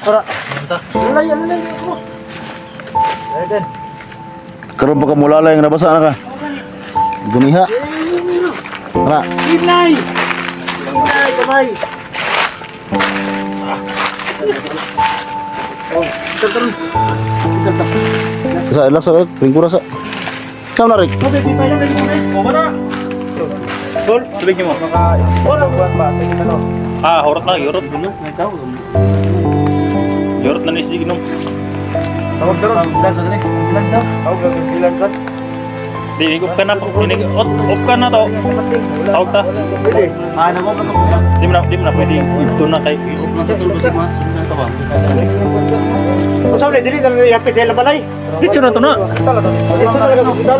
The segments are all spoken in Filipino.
Para. Lalay. Ayan. Karon pa ka mulala yung nabasa na ka. Guniha. Tara. Inay. Kamay. Terus. Sa ilas sa ringkura sa. Saan na Rick? Tol, sabihin niyo mo. Horot na, yorot. Yorot na nisig nung. Tawag daw. Bilan sa dali. Bilan daw. Tawag bilan sa. Dinig-off ka na po. Off ka na to. Tawag ta. Nako pa to. Di mo na pwede. Ito na kay. Off na to tulog si ma. Sundan to ba? Sabi dili dal yapit sa balay. Dito na to na. Sala to. Dito talaga sa hospital.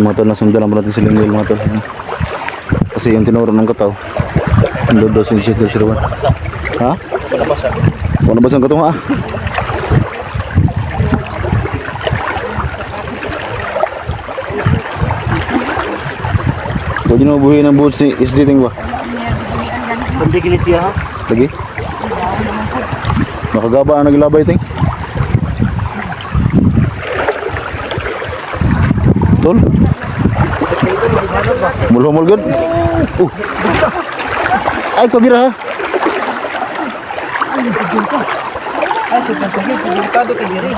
Mga tol, nasundan lang po natin si Linguel mga tol. Kasi yung tinuro ng kataw, ang dodos yung shit del Shirwan. Ha? Wala ba siyang kataw ha? Pwede na mabuhay ng buhot si isditing ba? Pagdigil siya ha. Lagi? Nakagaba ang naglabay ting? Tol? Mulhumul good? Ay, pabira ha? Ay, delikado kay diri.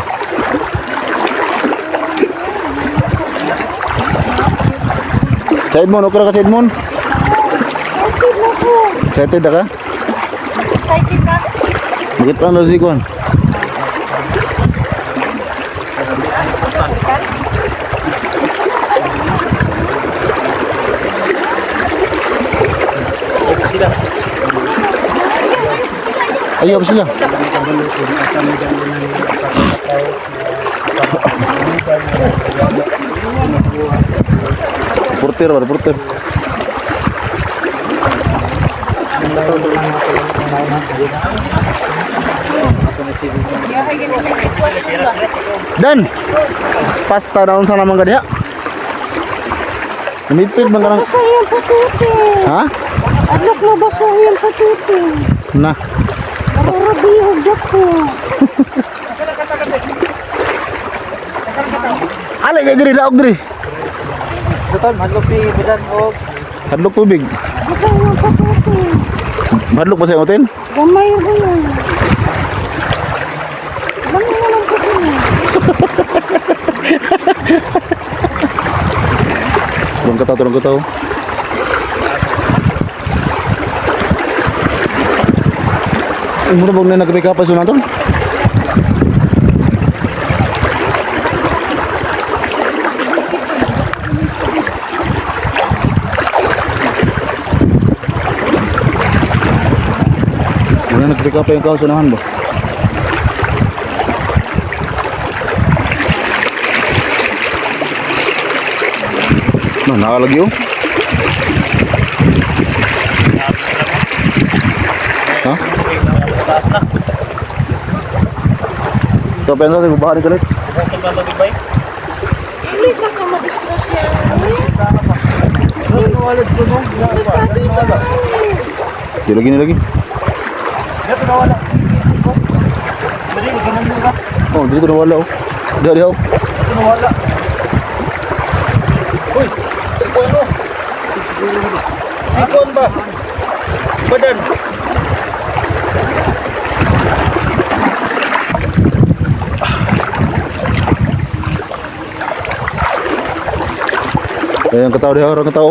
Sa Edmond, okay na ka sa Edmond? Excited na ka? Excited ka? Bakit pa na si Kwan? Ayaw ba sila? Porter ba? Porter. Dan! Pasta daun sa naman kanya? Namipid ba nga lang? Basa yung patuti. Ha? Anak na basa yung patuti. Na. Marabihog ako. Alay kay diri daog diri. Total madlok si bidan og Hadlok tubig. Basa yung patuti. Hadlok pa sa hotel? Gamay yung ganyan. Gamay na lang patuti. Turun kataw. Ay, muna bang na nagpikapas yun natin? Muna nagpikapa yung kaos unahan ba? No, nakalagi yun? Ha? So, pero sa bubahan ito ulit. Hindi ka ka madisgrasya. walas ko mo. Lagi. Dito nawala. Dili ginambo ka. Oh, dito nawala oh. Dari oh. Dito nawala. Uy, ano? Ikon ba? Badan. Ayan kataw dia orang kataw.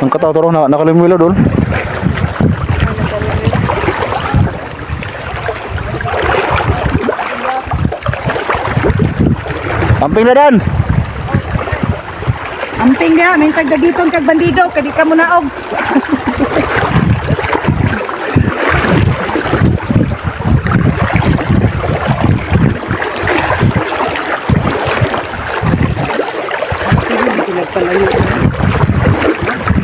Ang kataw toro na nakalimwilo dol. Amping na dan. Amping nga, may tagdagiton kag bandido, kadi ka mo naog. Palayo.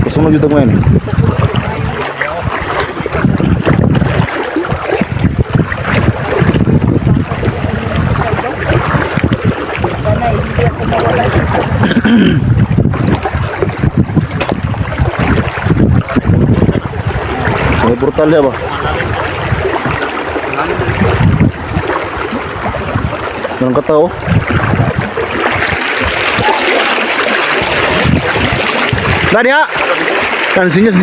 Kasunod yung ngayon. Sana hindi ako mawala. May brutal ya ba? Anong katao? Nah dia. Kan sinyas.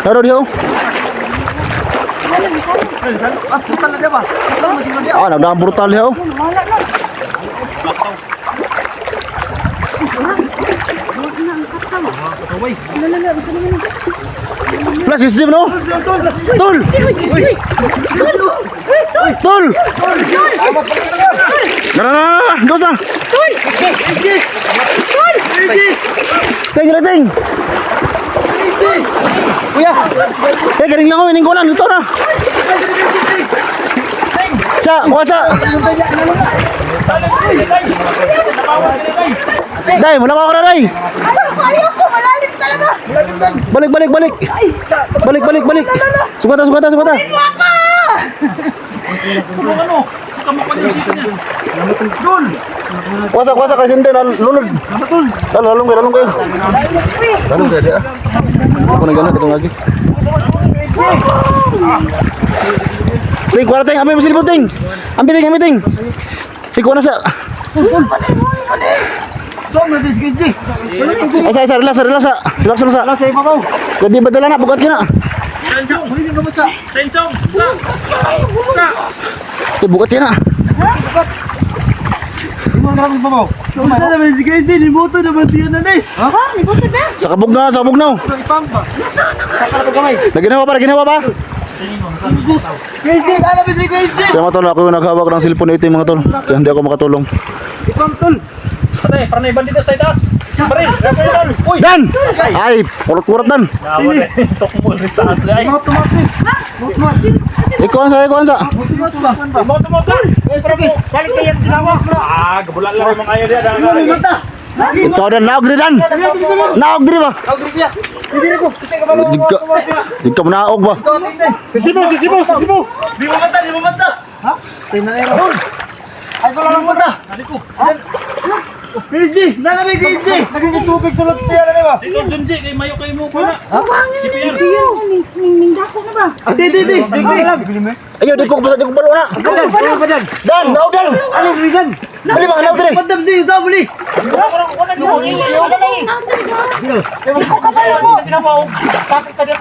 Taruh dia. Ah, nagdaan brutal dia. Wala na. Plus sistem no. Tul. Tul. Nah, enggak usah. Ting. Kuya. Galing lang ako, iningkunan dito na. Cak, buka cak. Day, muna ako na day. Ayaw ko, malalim talaga. Balik. Sugata. Kuasa kasi hindi lulod. Lalong kayo. Lalong kayo dia. Ako na ganun itong lagi. Ting, kuha na ting. Ambil mesin ting. Ambil ting. Sikuha na sa. Asa, relax na sa. Jadi betul na, bukat kina. Tensong. Bukat kina. Sa kabog na. Lagi na ba? Kaya mga tol, ako yung naghawak ng cellphone ito yung mga tol. Kaya hindi ako makatulong. Pare bandito sa itaas. Pare, uy. Dan! Ay, kurat dan. Nawala ito kung sa itaas ay. Ikuan sa. Motor. Balik kayo tinawas bro. Gabulan lang yung mga ayo dia. Ikaw dan, naog diri dan. Naog diri ba? Di ka manaog ba? Sisibo. Di mo mata. Ha? Ay ko lang mata. Naliko. KSD, nanamay KSD. Naging tubig sa lagstiyan na ba? Si Don Junji kay mayo kay mo ko na. Wangin. Mindako na ba? Di. Ayo, di ko balo na. Dan, naog dan. Ano reason? Dali ba, naog diri. Madam si Usab ni.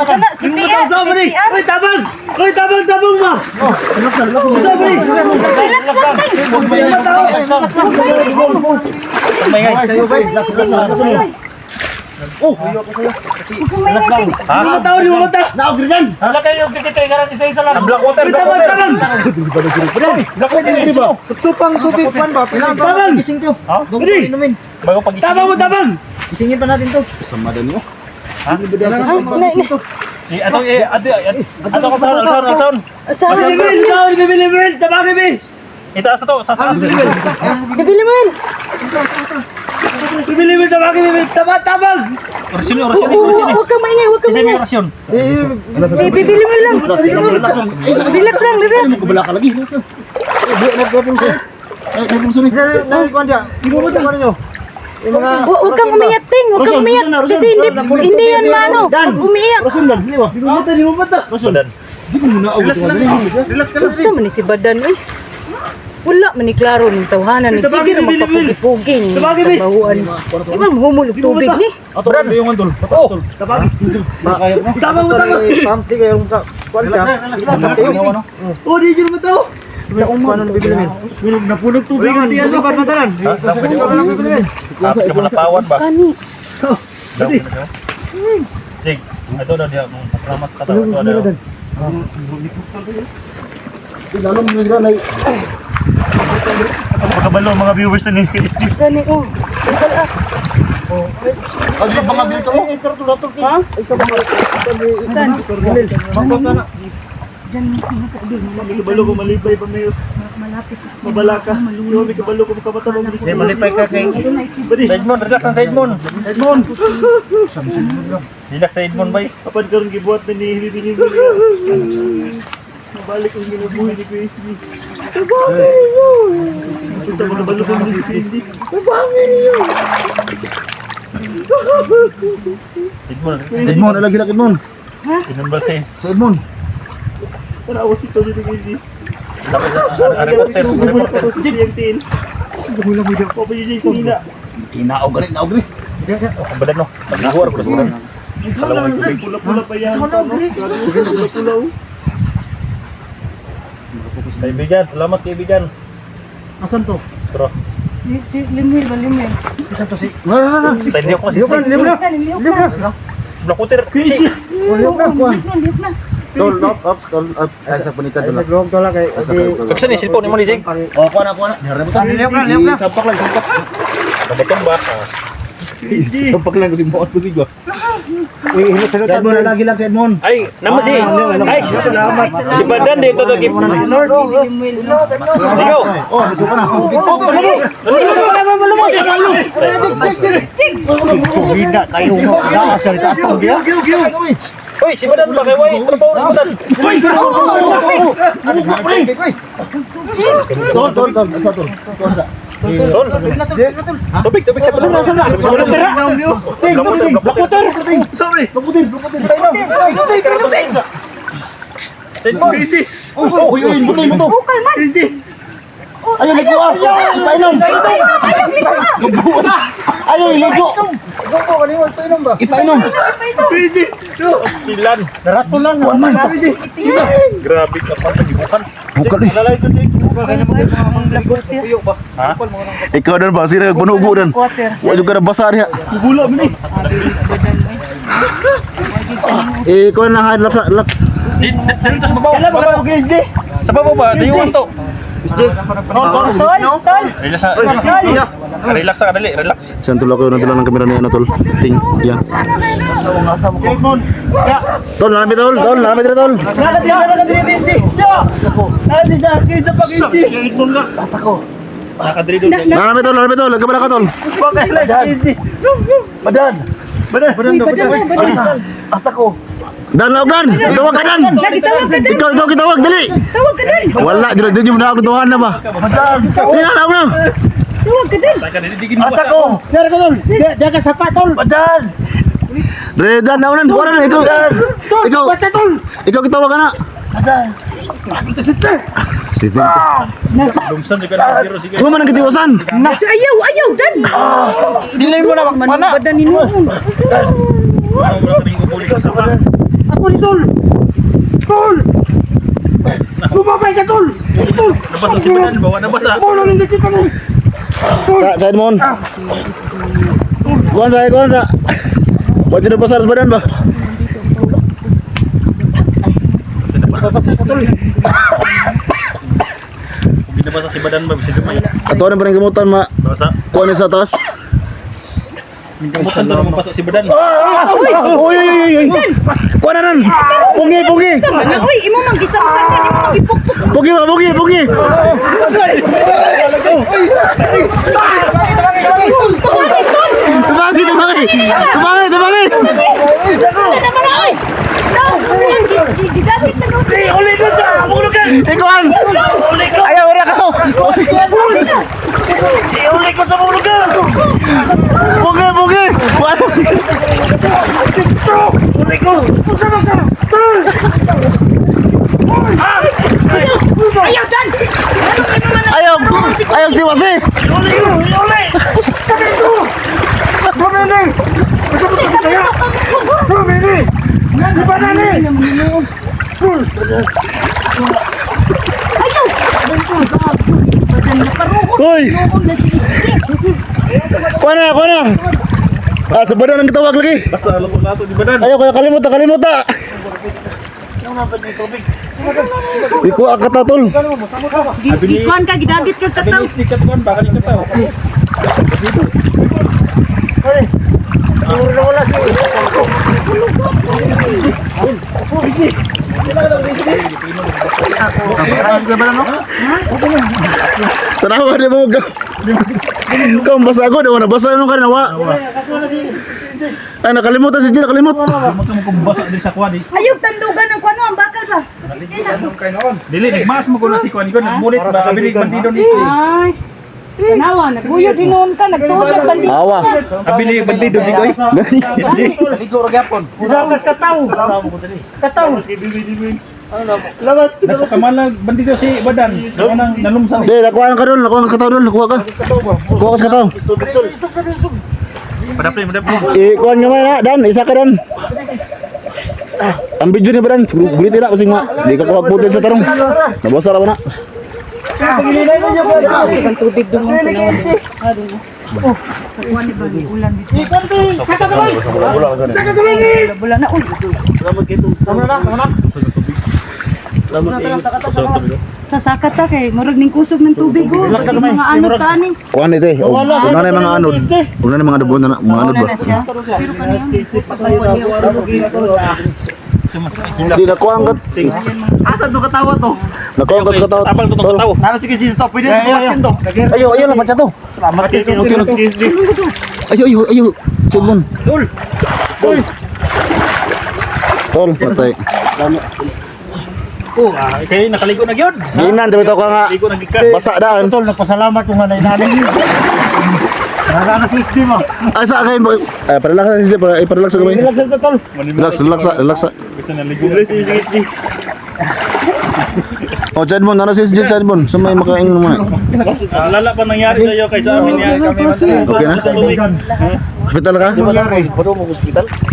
Sana si Pia. Usab ni. Oy, tabang ba? Usab ni. Lima tahun di mata. Naog rin dan. Wala kayo tikitay karan isa-isa lang. Blackwater. Tabang. Blackwater ba? Supang tubig pan ba? Tabang. Gising to. Gini. Bago pag Tabang. Gisingin pa natin to. Sama dan mo. Ato ko sa sound. Bibili. Tabang bi. Itaas na to, sa taas. Bibili mo yan. Bibili tabang. Orasyon. Huwag kang maingay. Isa may orasyon. Si bibili mo lang. Relax lang, relax. Kubala ka lagi. Huwag kang umiyak, Ting. Huwag kang umiyak. Kasi hindi yan mano. Umiiyak. Di mo mata. Sudan. Gusto man ni si Badan, eh. Wala man ni klaro ng tawhanan. Sige na magpapugi-pugi. Tabahuan. Ibang humulog tubig ni. Ato rin yung antol. Tabang mo. Pampi kayo sa kwan siya. Oh, di mo mata. Paano bibili mo? Napunog tubig ang tiyan mo. Patalan. Ito manatawan ba? Kani. Jig, ito daw dia. Pasalamat ka daw. Ito daw. Lalong nagranay. Pagkabalo mga viewers na ni KSD. Kani, oh. Ikala. Ang di ba mabilito mo? Ha? Isa ba Saan? Mangkot na na. Diyan. Balo ko malibay pa mayo. Mabala ka. Yo, may kabalo ko makabatabang. Hindi, malipay ka kay... Badi. Sa Edmond, relax lang sa Edmond. Edmond. Relax sa Edmond, bay. Apan karon gibuhat na ni Hilibini. Mabalik ang ginabuhi ni Kuya SD. Ito mga kabalo ko ni SD. Edmond. Edmond, lagi lang Edmond. Edmond ba siya? Sa Edmond. Para awas ito dito Kuya SD. Reporter. Kinaog rin, naog rin. Ang badan, no? Nag-ihuwar ko sa Pula-pula pa yan. Pula-pula. Kaibigan, salamat kaibigan. Asan to? Pero, Si Limwil ba Limwil? tayo ko kasi. Sebelah kutir. Tol, up, ay sa panitan doon. Nag-log to lang kay. Kaksa ni, silpon ni mo ni Jeng. Oh, kuha na. Harap mo. Sampak lang, sampak. Padekong ba? Sampak lang kasi bukas tubig ba. Edmond, lagi lang kay Edmond. Ay, nama si. Ay, si Badan dito to give. Sige. Oh, gusto ko na. Hindi kayo mo. Nakasalita atong dia. Uy, si Badan ba kay Way? Trabaho ni Badan. Tol. Asa tol? Tol. Tubig sa Badan. Sorry. Oh, yun, butoy. Ayaw, nagbuwa. Ipainom. Ayaw, iligo. Ipainom. Pilan. Narato lang. Kuan man. Grabe ka pa nagibukan. Bukan eh. Lalay to Jake. Ha? Ikaw dan ba? Sira bunugo dan. Wajud ka na basa niya. Bula mo ni. Ikaw na laks. Dito sa babaw. Kailan ba ka Kuya SD? Sa babaw ba? Dayuan to. Tol. Relax sa. Relax ka dali, relax. Saan tol ako nagdala ng kamera ni ano tol? Ting, yan. Edmond. Ya. Tol, nalami tol. Nakadiri BC. Nakadiri sa akin sa pag-SD. Edmond nga. Nakadiri doon. Nalami tol. Lagkabala ka tol. Bakit lang BC? Badan. Asa ko. Dan, laog dan. Tawag ka dan. Lagi tawag ka din. Ikaw kitawag, dali. Tawag ka din. Wala, dito mo na ako tuhan na ba? Tingnan, laog na. Tawag ka din. Asa ko. Diyan ka tol. Diyan ka sa patol. Badan. Redan, laog na. Wala na, ikaw kitawag ka na. Siti. Lumsan juga na zero sige. Kung man ang kitiwasan. Ayaw dan. Dilay mo na Mana badan ni noon. Wala ring ubuli ka sa badan. Ako ni tol. Tol. Lumabay ka tol. Nabasa si Badan, bawa nabasa. Bola ning dikit ni. Sa Edmond. Kuhan sa. Wajud na pasar sa badan ba? Hindi nabasa si Badan ba bisa gamay. Ato na pa rin gamutan ma. Basa. Kuhan na sa taas. Kamutan to naman basa si Badan. Uy. Kuhan na rin. Pungi. Uy, imo mang gisamkan din, imo mang gipukpuk. Pungi. Tumangin. Ikuan. Ayaw wala ka. Uli ko sa bulugan. Pungi. Uli ko. Sama ka. Tol. Ayaw dan. Ayaw tiwasi. Uli. Sabi ko. Bumili. Di ba nani? Hoy. Kuha na. Sa badan ang kitawag lagi. Basta alam mo nato di Badan. Ayaw kaya kalimuta. Iku akata tol. Ikuan ka gidagit ka kataw. Sikat kon baka ni kataw. Tanawa di mo ka. Kau basa ako, daw na basa nung kanina wa. Ay nakalimutan si Jin, nakalimot. Basa din sa kuwan. Ayog tandugan ng kuno ang bakal ba? Dili, nagmas mo ko na si kuwan. Ikaw nagbulit ba? Abilig bandido ni Steve. Ay. Tanawa, naguyod din noon ka, nagtusok bandido. Awa. Abilig bandido si Koy. Kataw. Nagpakamalag bandido si Badan. Nang nalumsan. Di, nakuha ka doon, nakuha ka doon, nakuha ka. Nakuha ka sa kataw. Madapli. Ikuan nga man ha, Dan, isa ka Dan. Ang video ni Badan, gulitin na kasi nga. Di ka kuha putin sa tarong. Nabasa ra ba na? Ang tubig doon mo tanawa. Kuan ba ni ulan dito. Bulan na uy. Sasakat ta kay murag ning kusog ng tubig oh. Kasi mga anod ta ani. Kuan ito eh. Una na yung mga anod. Una na yung mga anod, mga anod ba? Pero kaniya. Hindi, nakuha ang kat. Asa to katawa to? Nakuha ang kat sa kataw. Tapal to tao. Nana sige si stop pwede tumakin to. Ayo lang matcha to. Salamat kay si Ayo. Sidmon. Tol, patay. Kaya nakaligo na gyud. Ginan, dito ka nga. Ligo na gikas. Basa daan. Tol, nagpasalamat kung nga nainanin niyo. Nakaka system mo. Ay, sa akin. Ay, paralax sa sisi. Paralax sa kamay. Relax sa tol. Relax. Gusto na ligo. Sige. O, Chadmon, nara si Chadmon. Sa may makain mo muna. Mas lala pa nangyari sa iyo kaysa amin yan. Okay na? Hospital ka?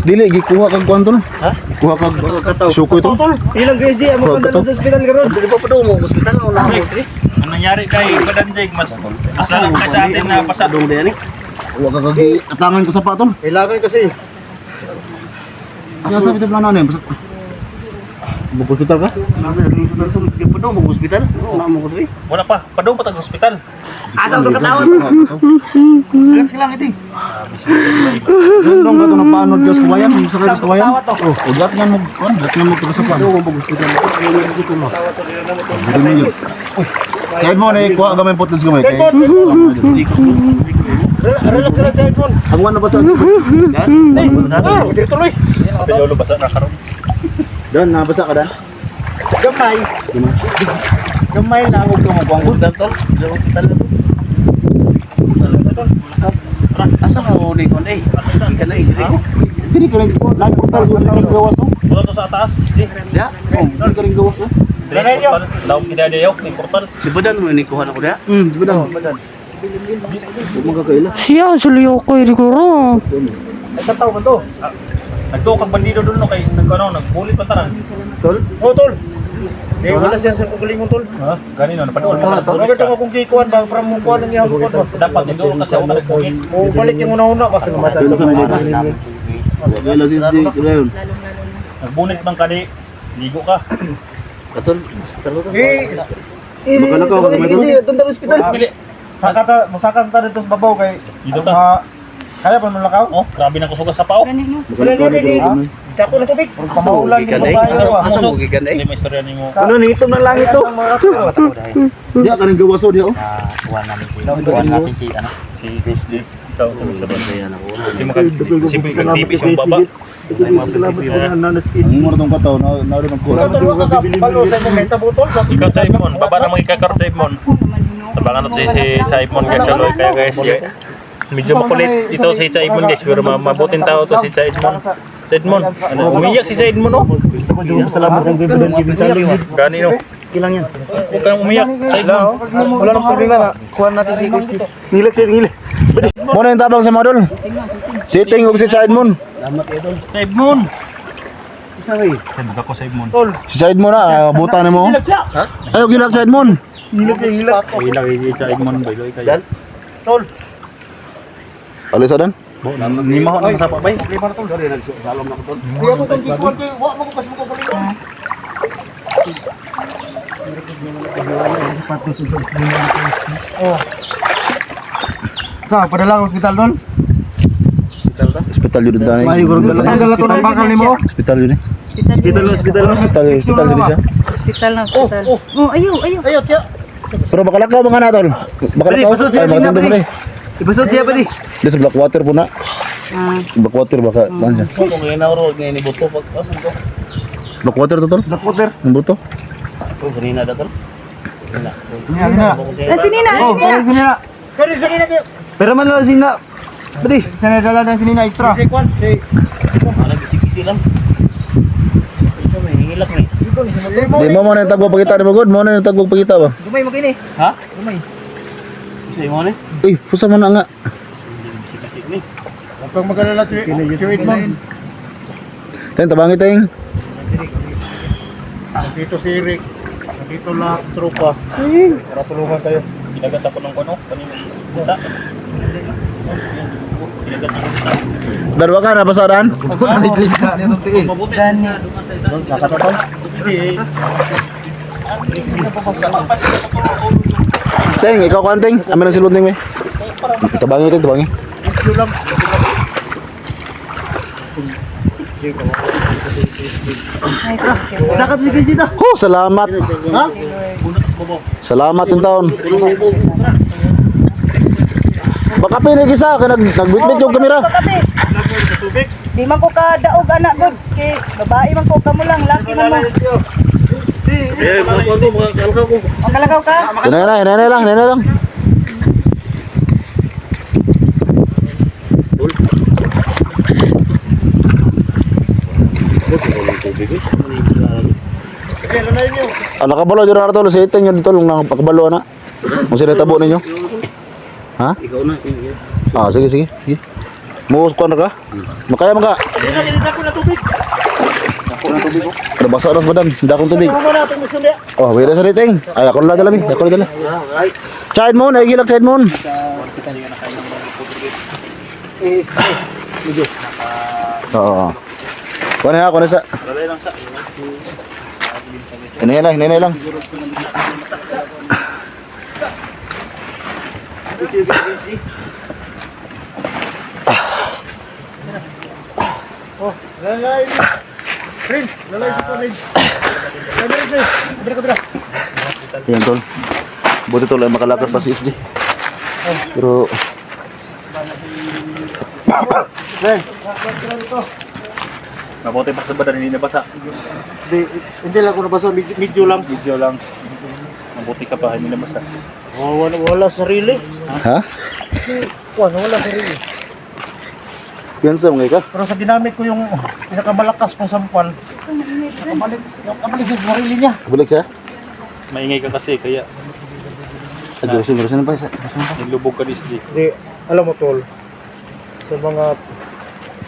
Dili, gikuha kag kuan tol. Ha? Kuha kag suko ito. Ilang crazy ang Kuha magpunta kataw. sa ospital karon. Dili pa daw mo ospital o na. Ang nangyari kay Badanjig, mas lala pa sa atin na pasado. Kuha ka kag atangan ka sa patol. Kailangan kasi. Asa sa plan na basta. Hospital ka? Di pa daw mo ospital. Na mo ko Wala pa, padung pa tag ospital. Asa to katawa? Relax lang ito. Dong ka to na paanod ka sa kawayan, sa kawayan. Oh, ugat nga mo, ugat nga mo ka sa pan. Kahit mo na kuha gamay potos gamay kay. Relax lang sa iPhone. Ang wala basta. Dito tuloy. Kapilolo basa na karon. Dan nabasa ka dan. Gamay. Gamay lang og kumukuang dan tol. Sa ospital na to. Asa ka uli kon eh? Ika na isiri ko. Dili ka lang ko, lang portal sa kay gawas oh. Wala to sa taas. Di. Ya. Dili ka ring gawas oh. Law kidadayo ni portal. Si Badan mo ni kuha na ko dia. Badan. Magkakaila. Siya suliyo ko siguro. Ay sa tao man to. Nagtuo kag bandido doon no kay nagkano nagbulit pa tanan. Tol. Oh tol. Eh wala siya sa kukulingon tol. Ha? Ganino napanood mo na. Bakit ako kung kikuan ba para mo kuan ang iyang kuan ba? Dapat nito kasi ako nagbulit. O balik yung una-una ba? Pensa na dito. Wala si SD Rayon. Nagbulit bang kadi? Ligo ka. Katol. Eh. Baka nakaw ka may tol. Tunda ospital. Bili. Musaka sa dito sa babaw kay Dito ta. kaya pa man lakaw? Oh, grabe na kusugas sa pao. Wala ni Dako na tubig. Pamaulan ni babayo. Asa mo gigan eh? May istorya nimo. Ano ni ito ng langit to? Dia ka ring gawas oh dia oh. Kuha natin si ano? Si Chris Ito, sa bandayan ako. Hindi mo kag-tipis yung baba. Ang mo tong kataw na rin ang kuha. Palo sa mga butol. Ikaw, Simon. Baba na mga ikakar, Simon. Tabangan natin si Simon guys. Kaya guys, medyo makulit ito si Simon guys. Pero mabuting tao to si Simon. Simon, umiyak si Simon oh. Salamat ang bibigyan kibisali. Ganino. Ilang yan. Huwag kang umiyak. Simon. Wala nang problema na. Kuha natin si Gusti. Ngilak. Mo na yung tabang sa model. Sitting og si Chadmon. Simon. Isa rin. Send ako Simon. Tol. Si Chadmon na buta nimo. Ayo gilak Chadmon. Ngilak. Ilang si Simon ba kayo? Tol. Alisa dan. Ni mo na sa babay. Lima na tol. Salam na ko tol. Kuya ko kung kikuan kay wa mo ko pas mo ko kuligon. Oh. Sa padala ospital tol. Hospital jud dani. Ay gurang dala to ng bakal nimo. Hospital jud ni. Hospital. Hospital jud siya. Hospital na, hospital. Oh, ayaw. Ayo, tiyo. Pero bakalakaw mga na tol. Bakalakaw. Pasod siya, Ay magatindo sige, mo na eh. Ibasod siya pa di. Di sa Blackwater po na. Ah, Blackwater baka kuan siya. So kung ngayon nauro ngayon ni buto pag Blackwater to tol. Nakuter. Ang buto. kanina daw. Wala. Sinina. Sinina. Kari sinina kayo. Pero man lang sinina. Pwede, sana dala ng sinina extra. Ano bisik-bisik lang. Ito may hingilak ni. Di mo mo na yung tagpo pagkita ni mo good. Mo na yung tagpo pagkita ba? Gumay mo kini. Ha? Kasi mo ni. Uy, pusa man na nga. Bisik-bisik ni. Kapag magalala tuwid mo. Ten tabangi teng. Dito si Rick. Dito lahat tropa. Para tulungan tayo. Ginagat ako ng kuno kanina. Buta. Ginagat ako buta. Darwa ka na pasadaan? Naglit ka ni nung tiil. Mabuti na duman sa ita. Nakatataw. Teng, ikaw kan teng. Amin ang silunding me. Tabangi teng, tabangi. Ito lang. Saka to si Kisita. Oh, salamat. Ha? Salamat yung taon. Baka pinig isa ka nagbitbit yung kamera. Di man ko ka daog anak god. Kay babae man ko kamo lang, laki man mo. Eh, mga kuno mga kalka ko. Ang kalagaw ka? Nene lang. Ala kabalo jud na tol sa iteng yun tol nang pakabalo na. Mo sila tabo ninyo. Ha? Ikaw na. Ah, sige. Muus ko na ka. Makaya man ka. Ada basa ras badan, hindi akong tubig. Oh, wala sa rating. Ay, ako na dala mi. Child mo, naigilak child mo. Oo. Kuha na sa. Lalay lang sa. Hinay lang. Lalay. Rin, lalay sa panig. Bira. Yan tol. Buti tol ay makalakas pa si SJ. Pero Mabuti pa sa badan hindi nabasa. Hindi lang ako nabasa, medyo lang. Video lang. Mabuti ka pa hindi nabasa. Wala sarili. ha? Wala sarili. Yan sa mga ka. Pero sa ginamit ko yung pinakamalakas kong sampan, nakabalik sa sarili niya. Balik siya. Maingay ka kasi kaya Gusto pa isa. nilubog ka ni SJ. Hindi, alam mo tol, sa mga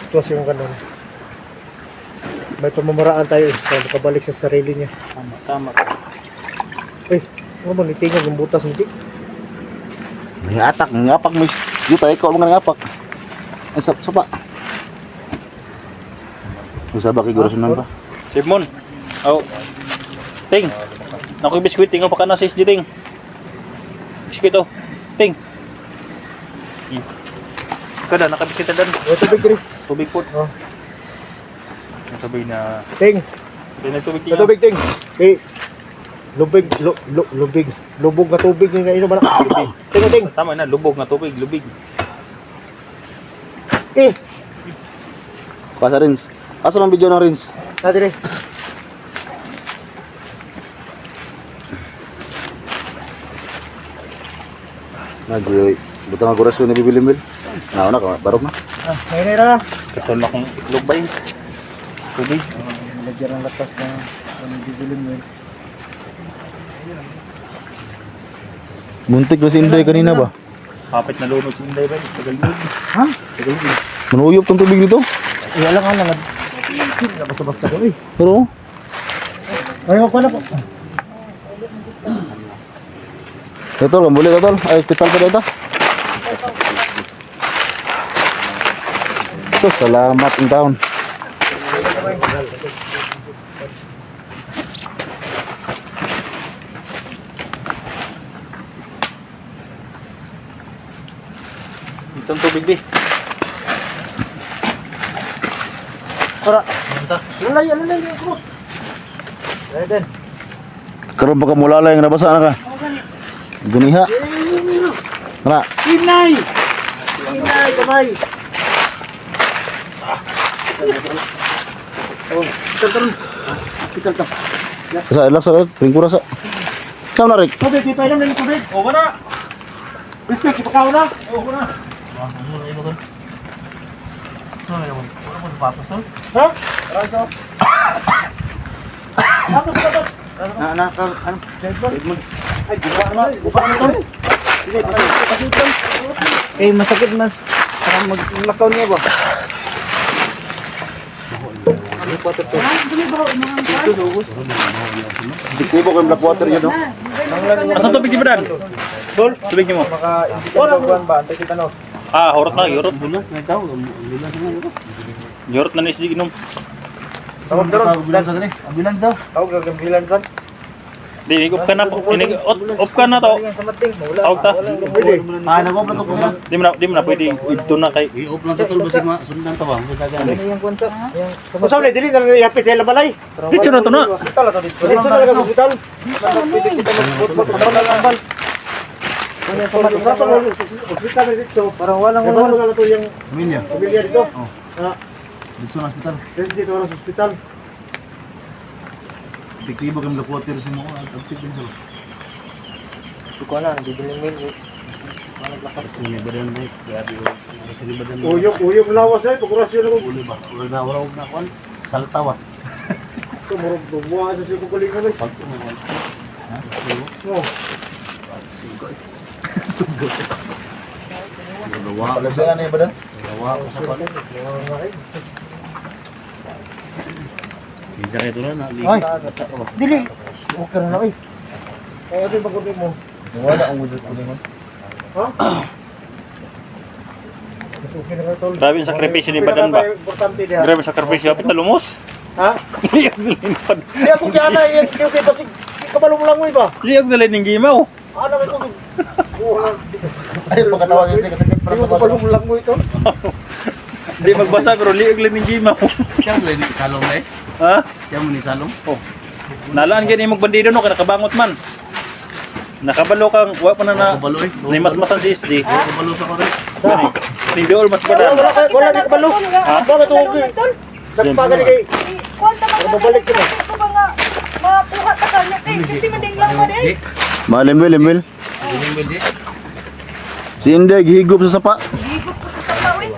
sitwasyon ganun, may pamamaraan tayo para makabalik sa sarili niya. Tama. Ano ba, nitingog yung butas hindi? Ngapak mo. Yuta ikaw mga ngapak. Ay sopa. Usa ba kay gurusunan pa? Simon. Oh. Ting. Naku biskwit ting pa kana sa SJ ting. Biskwit oh. Ting. Kada nakabiskwit dan. Tubig rin. Tubig po. Oh. Sabi na Ting, tubig ting. tubig ting. Lubig, lubog na tubig nga inom na. Ting. Tama na lubog na tubig, lubig. Pasa Rins. Asa man video ng Rins? Dati rin. Nagyoy. Buta nga gurasyon ni Bibilimbil. Nauna ka, barok na. Ngayon na. Katol na kong itlog ba yun? Tubig. Lagyan ng latas na bibilim mo. Muntik na si Inday kanina ba? Kapit na lunod si Inday ba yun? Tagalog. Ha? Tagalog. Manuyop tong tubig dito. Alang. Basta-basta ko eh. Pero Ayaw ko na po. tol, kambuli ka tol. Ay, hospital pa dito. So, salamat ang taon. Itong tubig di. Para. Lalay. Lalay din. Karon baka mulala yung nabasa na ka. Guniha. Kana. Inay! Inay, kamay! Oh, kita. Sa ilas sa ringkura sa. Sa na rik. Tubig, kita inom ng tubig. O ba na? Biscuit, ipakaw na. O ba na? Ano na yun? Ano na yun? Wala mo sapatos to? Ha? Raso. Tapos, tapos. Ano? Ay, buka naman. Sige, pasok. Eh, masakit mas. Parang maglakaw niya ba? Di kubo kay black water yun, no? Asan tubig di ba dan? Dol? Tubig niyo mo? Maka, hindi ka nagawin ba? Antay kita no. Ah, horot na, horot. Bulas na ikaw. Horot na ni sige inom. Tawag daw. Ambulance daw. Tawag daw, ambulance daw. Di, op ka na po. Op ka na to. Tawag ta. Ah, nag-off na to po. Di mo na pwede. Ito na kay. I-off lang ito, basi sundan to ba? Kung saan dili na yapit sa balay. Dito na to na. Hospital to dito. Dito talaga sa hospital. Pwede kita mag-ambal. Hospital dito. Parang walang wala to yung pamilya dito. Dito sa hospital. Dito sa hospital. Epektibo kay black water sa mo. Aktif din sa. Hindi ko na, hindi din Sini badan baik, grabe o. Sini badan baik. Uyok lawas ay, pagkurasyon ako. Ulo ba? Ulo na urog na kon. Saltawa. Ito, marong bumuha sa siya kukuling ko. Pag tumuwan. Oh. Lawa. Kalagyan na ba dan? Lawa o sa kon. Bisa kayo na Ay. lipat. Dili. Okay na lang eh. Kaya ito yung pagkuling mo. Wala ang udot ko ningon. Ha? Okay na ka, tol. Grabe yung sakripisyo ni Badan ba? Importante diya. Grabe yung sakripisyo. Kapit na lumos. Ha? Liyag na linipad. Hindi ako kaya na, okay, basig, kabalo mo lang mo iba. Liyag na lining gimaw. Ano ka ito? Ay pagkatawag yun kasakit para Hindi sa ko kabalo mo lang mo ito. Di magbasa pero liyag lining gimaw. Siya mo ni salong eh. Ha? Siya mo ni salong. Oh. Nalaan gani magbandido no kay nakabangot man. Nakabalo kang wa pa na Kabalo eh. ni mas-masan si SD. Kabalo sa kore. Gani. Ni dool mas Wala, badan. wala di kabalo. Bakit ito okay? Nagpaga ni kay... Babalik sila. Ito ba nga, mapuha ka kanya kay, hindi man din lang mo din. Malimbil, limbil. Si Inday gihigop sa sapa. Higop ko sa tatawin.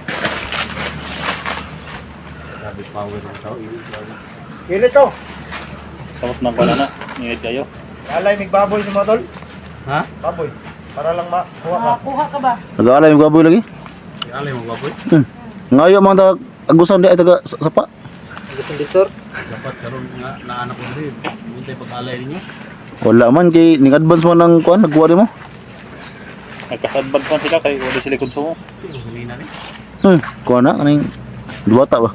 Grabe power ng tao. Kilo ito. Samot nang wala na. Ngit kayo. Alay, may baboy sa mga tol. Ha? Baboy. Para lang makuha ka. Mapuha ka ba? Nag-aalay yung baboy lagi. Alay mo baboy. Ngayo mga taga agusan di ay taga sapa. Gusto dito. Dapat karon nga naanak ko rin. Muntay pag-alay ninyo. Wala man kay ning advance mo nang kuan nagkuha di mo. Nagkasadbag pa sila kay wala sila konsumo. Gasolina ni. Kuha na kaning duwata ba.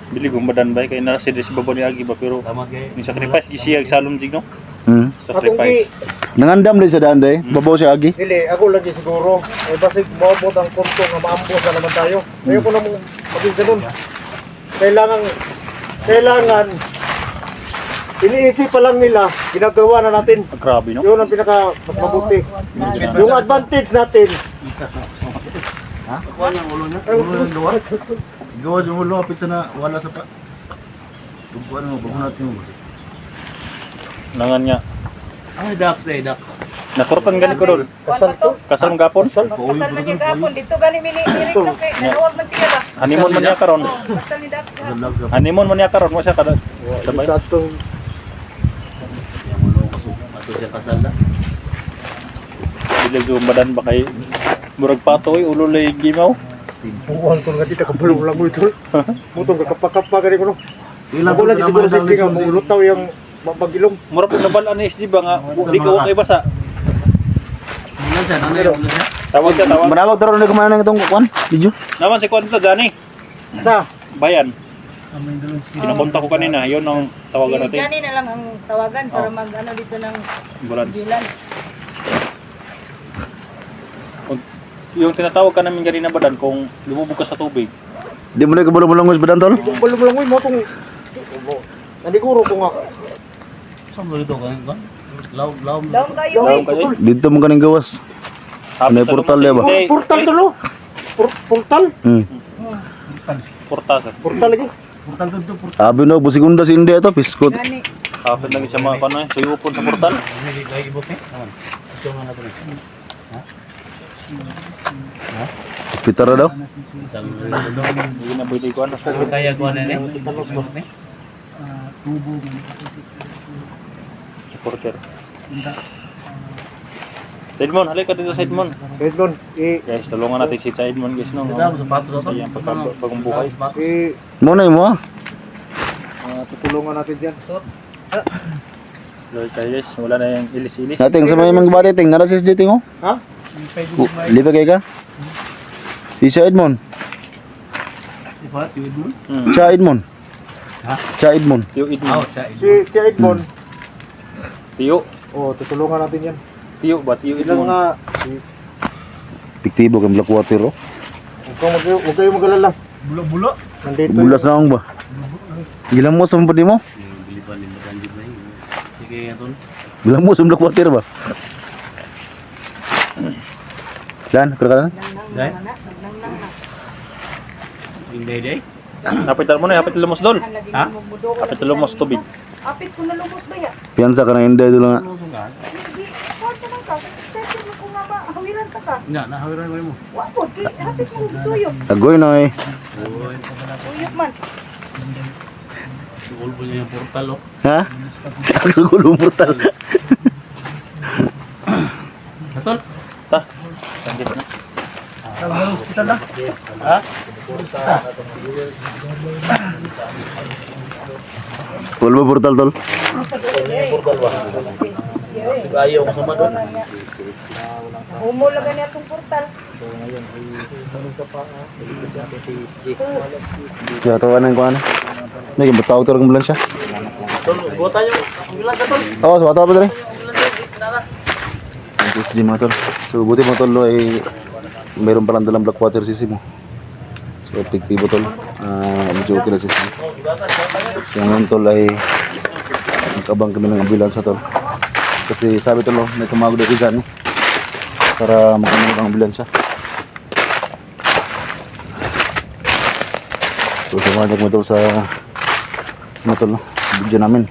Bili gumbadan ba kay nara si babo ni agi ba pero Tama kay. ni sacrifice gisiya salom jig no. Hmm. Atong Sacrifice. Nangandam din sa daan day. Babaw si agi. Dili, ako lagi siguro. Eh, basig maabot ang konto nga maambos na naman tayo. Ayaw ko na mong maging ganun. Kailangan, iniisip pa lang nila, ginagawa na natin. Grabe no. Yun ang pinaka mas mabuti. Yung advantage natin. Kuha ng ulo niya. Gawa sa ulo apit na wala sa pa. Kuha mo pag natin mo. Nangan nga. Ay, ducks eh, ducks. Nakurpan gani ko dol. Kasal to. Kasal ng gapon. Kasal na niya gapon, dito gani minirik na kay, nanawag man siya ba? Honeymoon man niya karon. Kasal ni Dax. Honeymoon man niya karon mo siya kada. Sabay. Datong Yang ulo ko so ato siya kasal na. Bili gumbadan ba kay murag patoy ulo lay gimaw. buwan ko nga dito kabalong lang mo ito. Mutong kakapakapa gani ko no. Ilang Ako lagi siguro sa nga mulutaw yung magilong. Murag nabalaan ni SD ba nga di ko okay basa. Mula siya, nanay ulo siya. Tawag ka tawag. Manawag taro na kumain ng itong kuan. Video. Naman si Kwanta gani. Sa Bayan. Pinapunta ko kanina, yun ang tawagan Si natin. Johnny na lang ang tawagan para mag-ano dito ng Ambulance. bilan. Yung tinatawag ka namin kanina Badan kung lumubog ka sa tubig. Di mo na kabulong-bulong sa badan tol. balong lang mo motong. Naniguro ko nga. Saan mo dito kan? Law. Daw kayo Daw eh. kayo. Dito mo kaning gawas. Ano yung portal diba? Hindi, Portal to, no? Portal? Hmm. Portal. sir. Portal lagi. Portal to, portal. Abi no, busigunda si Inde ito, piskot. Gani. Kapit lagi sa mga kano, sa upon sa portal. Lagi ibot eh. Aman. Ito nga natin. Hospital na daw. Hindi na pwede ko ano. Kaya ko na eh. Porter. Edmond, halika dito sa Edmond. Edmond, Guys, tulungan natin si Edmond guys no. Sapatos Sa iyang pagbuhay. Muna mo ah. tutulungan natin dyan. Lord tayo guys, wala na yung ilis-ilis. Nating sa may mga bati, ting nara si SJ ting oh. Ha? Lipa kay ka? Si Cha Edmond. Cha Edmond. Ha? Cha Edmond. Tiyo Edmond. Si Edmond. Tiyo. Oh, tutulungan natin yan. Tiyo ba? Tiyo Ilang Edmond. nga, Piktibo kang black water oh. huwag kayo mag-alala. Bulo-bulo. Nandito Bulas na akong ba? Gilang mo sa padi mo? Bilipan din ba ba? Sige aton. Gilang mo sa black water ba? Dan, kerana Dai. Inday day. Hapit mo na, hapit lumos dol. Ha? Hapit lumos tubig. Apit ko na lumos ba ya? piansa ka na hindi dulu nga. Sige, kwarta lang ka. Kasi mo kung nga ba, hawiran ka ka. Nya, nahawiran mo mo. Wapod, kay apit mo tuyok. Agoy na eh. Tuyok man. Sigol po niya yung portal oh. Ha? Ako gulong portal. Atol. Ta. Sandit na. Wala ba portal tol? Ayaw ko sa madon. Umulaga niya itong portal. Kaya tawanan ko ano. Naging bataw to ang ambulansya. Tol, buta yung ambulans tol. Oo, sa bata pa dali. Ang SG mga tol. So buti mga tol ay mayroon palang dalang black water sisi mo. So epektibo tol. Medyo okay na sisi. So ngayon tol ay nagkabang kami ng ambulansya tol. Kasi sabi tol may tumawag daw dyan para makamit ang ambulansya. So tumawag mo tol sa ano tol video namin.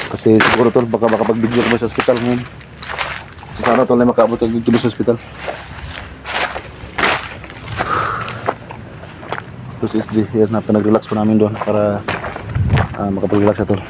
Kasi siguro tol baka pag-video ko ba sa hospital ngayon. So sana tol ay makaabot ang video sa hospital. Terus SG, yan na pinag-relax po namin doon para makapag-relax na tol.